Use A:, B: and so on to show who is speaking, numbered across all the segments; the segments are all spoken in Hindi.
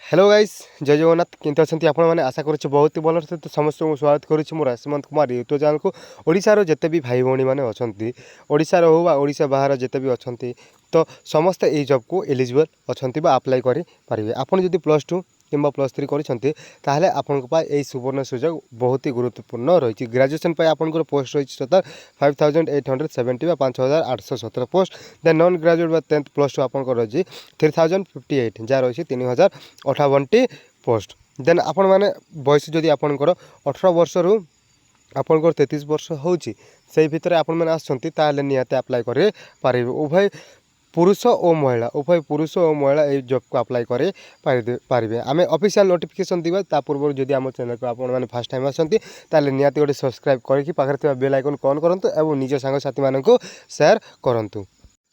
A: हेलो गाइस जय जगन्नाथ केमती अच्छा आपण मैंने आशा करुच्छे बहुत ही भल से तो समस्त को स्वागत करुच्छे मोर हेमंत कुमार यूट्यूब चैनल को ओडिशार जिते भी भाई भौणी मैंने अच्छा ओडिशार हो ओडिशा बाहर जिते भी अच्छा तो समस्ते ये जॉब को एलिजिबल अच्छा अप्लाई करेंगे आपड़ जब +2 कि +3 कर सुवर्ण सुजोग बहुत ही गुरुत्वपूर्ण रही ग्रेजुएशन आपंकर पोस्ट रही total 5870 5817 post then non graduate 10th +2 आपंकर रही 3058 जहाँ रही 3058 पोस्ट देन आपण मैंने बयस जदि आपंकर 18 वर्ष रु आपंकर 33 वर्ष होची से भितर आपण मैंने आसते निहाती अप्लाई करें उभय पुरुष और महिला उभय पुरुष और महिला ये जॉब को अप्लाई करे पारे आम ऑफिशियल नोटिफिकेशन दिवा ता पूर्व जदि आम चैनल को आपण मैंने फर्स्ट टाइम आसती ताले निहाती गोटे सब्सक्राइब करके पाखे बेल आइकन ऑन करंतु एवं निज सांगसाथी मानक शेयर करंतु।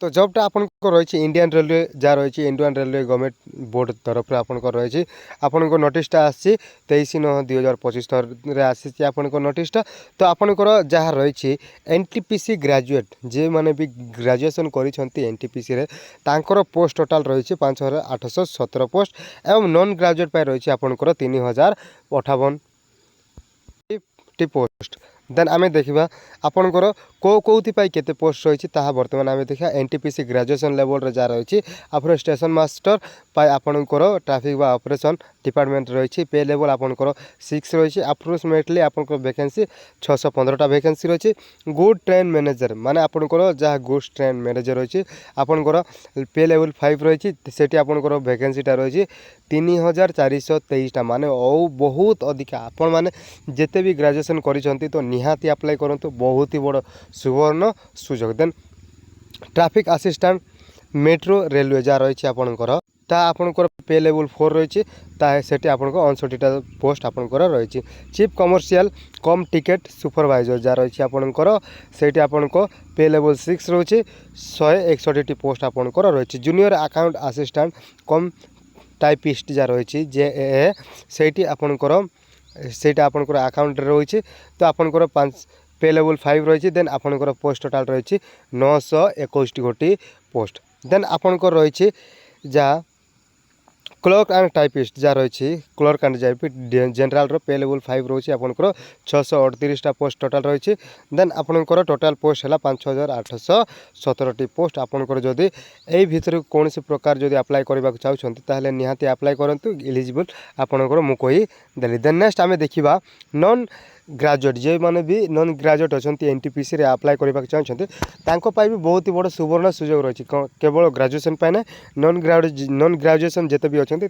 A: तो जॉबटा आपनको रही इंडियन रेलवे जहाँ रही इंडियन रेलवे गवर्नमेंट बोर्ड तरफ आपंकर रही आपंकर नोटिसटा आसी 23/9/2025 आसी आपंकर नोटिसटा तो आपंकर जहाँ रही एनटीपीसी ग्रेजुएट जे मैंने भी ग्रेजुएशन करी एनटीपीसी रे तांकर पोस्ट टोटाल रही 5817 पोस्ट एवं नॉन ग्रेजुएट रही आपंकर 3058 पोस्ट देन आम देखा आपंकर कौपाई केते पोस्ट रही बर्तमान आम देखा एनटीपीसी ग्रेजुएशन लेवल जहाँ रही आप स्टेशन मास्टर आपंकर ट्रैफिक व ऑपरेशन डिपार्टमेंट रही पे लेवल आपंकर 6 रही अप्रोक्सीमेटली आपंकर वैकेंसी 615टा वैकेंसी रही गुड ट्रेन मैनेजर माने आपंकर जहाँ गुड्स ट्रेन मैनेजर रही आपंकर पे लेवल 5 रही से आपंकर वैकेंसीटा रही 3423टा माने बहुत अधिका आपण मैंने जिते भी ग्रेजुएशन करी तो निहाती अप्लाई करूँ बहुत ही बड़ सुवर्ण सुजोग देन ट्रैफिक असिस्टेंट मेट्रो रेलवे जहाँ रही आपंकर आपंकर पे लेवल 4 रही से आपंकर 59टा पोस्ट आपंकर रही chief commercial cum ticket supervisor जहाँ रही आपंकर से आपंकर पे लेवल 6 रही 161टी पोस्ट आपंकर रही जूनियर अकाउंट असिस्टेंट कम टाइपिस्ट जहाँ रही JAA से आपंकर सेटा आपंकर अकाउंट रही तो आपंकर 5 पे लेवल 5 रही देन आपंकर पोस्ट टोटाल रही 921 पोस्ट देन आपंकर रही जहाँ क्लर्क एंड टाइपिस्ट जहाँ रही क्लर्क एंड जनरल पे लेवल 5 रही आपंकर 638टा पोस्ट टोटाल रही देन आपंकर टोटाल पोस्ट है 5817टी पोस्ट आपंकर जदि यही भितर कौन प्रकार जदि अप्लाई करने चाहते निहाती अप्लाई करूँ एलिजिबल आपंकर मु कहीदेली देन नेक्स्ट आम देखा नॉन ग्रेजुएट जे मैंने भी नॉन ग्रेजुएट अच्छा एनटीपीसी रे अप्लाई करने चाहते भी बहुत ही बड़ सुवर्ण सुजोग रही केवल ग्रेजुएशन ना नॉन ग्रेजुएशन जिते भी अच्छा रही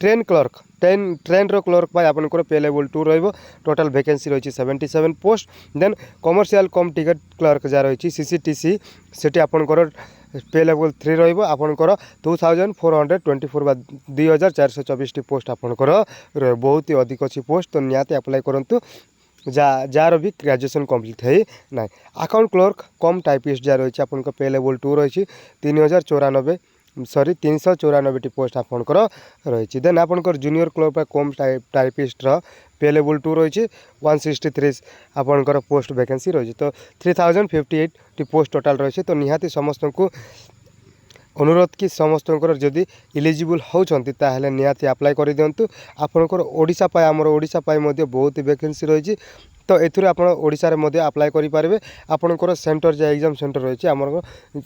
A: ट्रेन क्लर्क ट्रेन रो क्लर्क आपंकर पे लेवल 2 टोटाल वैकेंसी रही 77 post then commercial cum ticket clerk जहाँ रही CCTC से आपंकर पे लेवल 3 रहा 2424 2424 पोस्ट आपंकर बहुत ही अधिक अच्छी पोस्ट तो निहाती अप्लाई करूँ जार भी ग्रेजुएशन कंप्लीट है ना अकाउंट क्लर्क कम टाइपिस्ट जहाँ रही आपंकर पे लेवल 2 रही 394टी पोस्ट आपंकर रही देन आपंकर जूनियर क्लर्क कम टाइपिस्ट पे लेवल 2 रही 163 आपंकर पोस्ट वैकेंसी रही तो 3058 पोस्ट टोटाल रही तो निहाती समस्त को अनुरोध कि समस्त जदि इलिजिबल होती निहाती अप्लाई कर दिंतु आपंकर ओडिशा पाए आमर ओडिशा पाए बहुत वैकेंसी रही तो एथुरे आपण ओडिशा रे मध्ये अप्लाई करि पारबे आपनकर सेंटर जे एग्जाम सेंटर रही आमर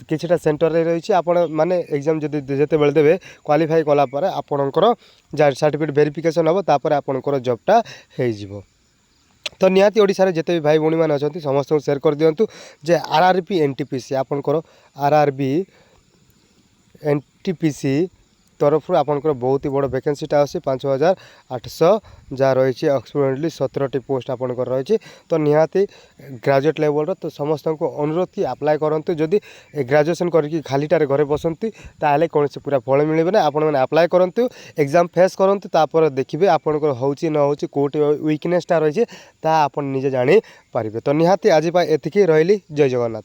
A: किछटा सेंटर रे रही आपण माने एग्जाम जदि जेते बेल देबे क्वालिफाई कला पारे आपनकर जा सर्टिफिकेट वेरिफिकेशन हबो तापर आपनकर जॉबटा हे जिवो तो निहाती ओडिशा रे जेते भी भाई भौणी मान अछंती समस्त को शेयर कर दियंतु जे RRB NTPC आपनकर RRB NTPC तरफ आपंकर बहुत ही बड़ वैकेंसीटा अच्छे 5800 जहाँ रही अप्रोक्सीमेटली 17टी पोस्ट आपंकर रही तो निहाती ग्रेजुएट लेवल तो समस्त को अनुरोध कि अप्लाई करूँ जदि ग्रेजुएशन करके खालीटार घरे बसती ताले कौन से पूरा फल मिले ना आपण मैंने अप्लाई करूँ एग्जाम फेस करूँ तापर देखिए आपंकर होची न होची कोटी वीकनेसटा रही आप निजे जानी पारे तो निहाती आज एतिकी रही जय जगन्नाथ।